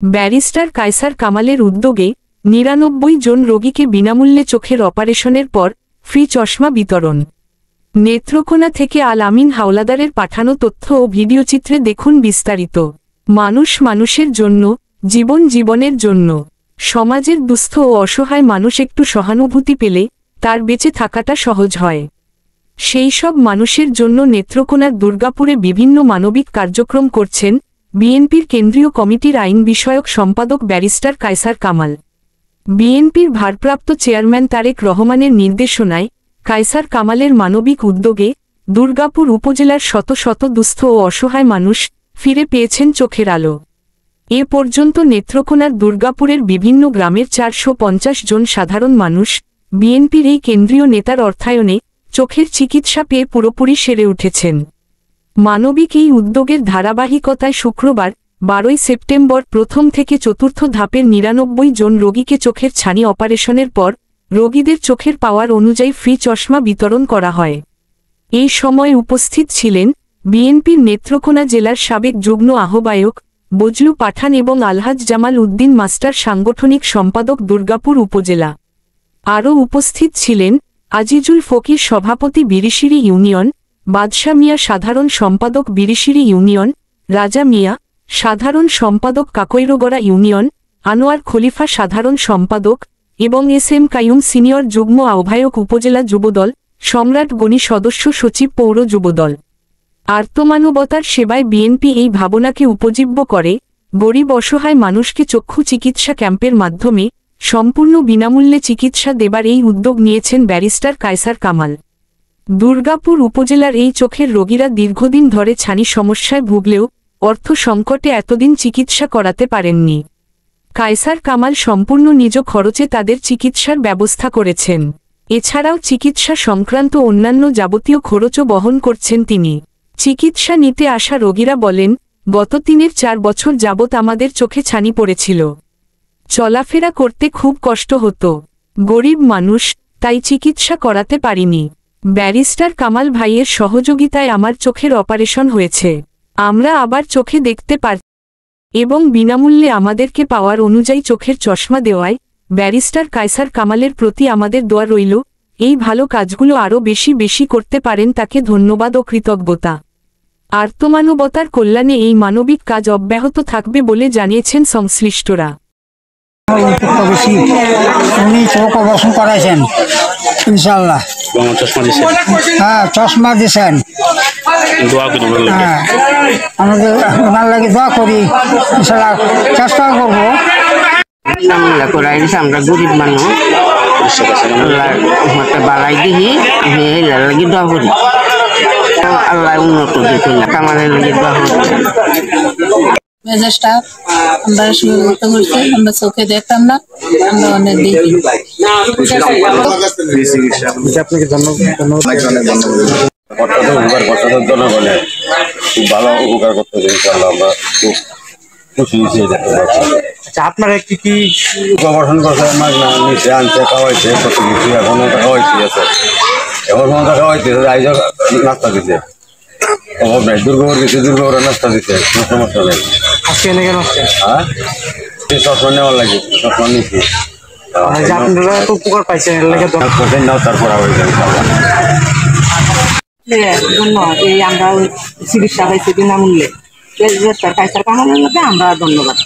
Barrister Kaiser কামালের উদ্যোগে ৯৯ জন রোগীকে বিনামূল্যে চোখের অপারেশনের পর ফ্রি চশমা বিতরণ। নেত্রকোনা থেকে আল আমিন হাওলাদারের পাঠানো তথ্য ও ভিডিওচিত্রে দেখুন বিস্তারিত। মানুষ মানুষের জন্য, জীবন জীবনের জন্য। সমাজের দুস্থ ও অসহায় মানুষ একটু সহানুভূতি পেলে তার বেঁচে থাকাটা সহজ হয়। সেই সব মানুষের জন্য নেত্রকোনার দুর্গাপুরে বিভিন্ন মানবিক কার্যক্রম করছেন বিএনপির কেন্দ্রীয় কমিটির আইন বিষয়ক সম্পাদক ব্যারিস্টার কায়সার কামাল। বিএনপির ভারপ্রাপ্ত চেয়ারম্যান তারেক রহমানের নির্দেশনায় কায়সার কামালের মানবিক উদ্যোগে দুর্গাপুর উপজেলার শত শত দুস্থ ও অসহায় মানুষ ফিরে পেয়েছেন চোখের আলো। এ পর্যন্ত নেত্রকোনার দুর্গাপুরের বিভিন্ন গ্রামের ৪৫০ জন সাধারণ মানুষ বিএনপির এই কেন্দ্রীয় নেতার অর্থায়নে চোখের চিকিৎসা পেয়ে পুরোপুরি সেরে উঠেছেন। মানবিক এই উদ্যোগের ধারাবাহিকতায় শুক্রবার ১২ সেপ্টেম্বর প্রথম থেকে চতুর্থ ধাপের ৯৯ জন রোগীকে চোখের ছানি অপারেশনের পর রোগীদের চোখের পাওয়ার অনুযায়ী ফ্রি চশমা বিতরণ করা হয়। এই সময় উপস্থিত ছিলেন বিএনপির নেত্রকোনা জেলার সাবেক যুগ্ম আহ্বায়ক বজলু পাঠান এবং আলহাজ জামাল উদ্দিন মাস্টার সাংগঠনিক সম্পাদক দুর্গাপুর উপজেলা। আরও উপস্থিত ছিলেন আজিজুল ফকির সভাপতি বিরিশিরি ইউনিয়ন, বাদশা মিয়া সাধারণ সম্পাদক বিরিশিরি ইউনিয়ন, রাজা মিয়া সাধারণ সম্পাদক কাকৈরগড়া ইউনিয়ন, আনোয়ার খলিফা সাধারণ সম্পাদক এবং এস এম কাইয়ুম সিনিয়র যুগ্ম আহ্বায়ক উপজেলা যুবদল, সম্রাট গণি সদস্য সচিব পৌর যুবদল। আর্তমানবতার সেবায় বিএনপি এই ভাবনাকে উপজীব্য করে গরিব অসহায় মানুষকে চক্ষু চিকিৎসা ক্যাম্পের মাধ্যমে সম্পূর্ণ বিনামূল্যে চিকিৎসা দেবার এই উদ্যোগ নিয়েছেন ব্যারিস্টার কায়সার কামাল। দুর্গাপুর উপজেলার এই চোখের রোগীরা দীর্ঘদিন ধরে ছানি সমস্যায় ভুগলেও অর্থ সংকটে এতদিন চিকিৎসা করাতে পারেননি। কায়সার কামাল সম্পূর্ণ নিজ খরচে তাদের চিকিৎসার ব্যবস্থা করেছেন। এছাড়াও চিকিৎসা সংক্রান্ত অন্যান্য যাবতীয় খরচও বহন করছেন তিনি। চিকিৎসা নিতে আসা রোগীরা বলেন, গত ৩-৪ বছর যাবৎ আমাদের চোখে ছানি পড়েছিল। চলাফেরা করতে খুব কষ্ট হতো। গরিব মানুষ, তাই চিকিৎসা করাতে পারিনি। ব্যারিস্টার কামাল ভাইয়ের সহযোগিতায় আমার চোখের অপারেশন হয়েছে। আমরা আবার চোখে দেখতে পারছি এবং বিনামূল্যে আমাদেরকে পাওয়ার অনুযায়ী চোখের চশমা দেওয়ায় ব্যারিস্টার কায়সার কামালের প্রতি আমাদের দোয়া রইল। এই ভালো কাজগুলো আরও বেশি বেশি করতে পারেন তাকে ধন্যবাদ ও কৃতজ্ঞতা। আর্তমানবতার কল্যাণে এই মানবিক কাজ অব্যাহত থাকবে বলে জানিয়েছেন সংশ্লিষ্টরা। উনি চোখ অপারেশন করাইছেন ইনশাআল্লাহ। হ্যাঁ, চশমা দিয়েছেন। আমাদের ওনার লাগে দোয়া করি, ইনশাআল্লাহ চেষ্টা করবো। আমরা গরিব মানুষ, বালাই দিহি লাগে দোয়া করি, আল্লাহ উন্নত দেখুন আমাদের লাগে দোয়া করি। মেজাজটা আমরা সহযোগিতা করছি, আমরা চোখে দেখতাম না, আমরা অনেক দেখি। আপনাকে জনগণের খুব ভালো উপকার করতেছে, আমরা খুব খুশি হয়েছি। আচ্ছা, আপনারা কি কি গবেষণা করছে? নিচে আনছে, খাওয়াইছে, কত কিছু এখনো খাওয়াইছি আছে, এখন খাওয়াইছে, আইজর নাস্তা দিতে অভাব নাই। দুর্গাপুর গেছে, দুর্গাপুরে নাস্তা দিতে কোনো সমস্যা নেই। হ্যাঁ, চশমা নেওয়ার লাগে, চশমা নিচ্ছি। আপনারা উপকার পাইছেন, তারপর ধন্যবাদ। এই আমরা চিকিৎসা পাইছি বিনামূল্যে, কায়সার কামালের মধ্যে আমরা ধন্যবাদ।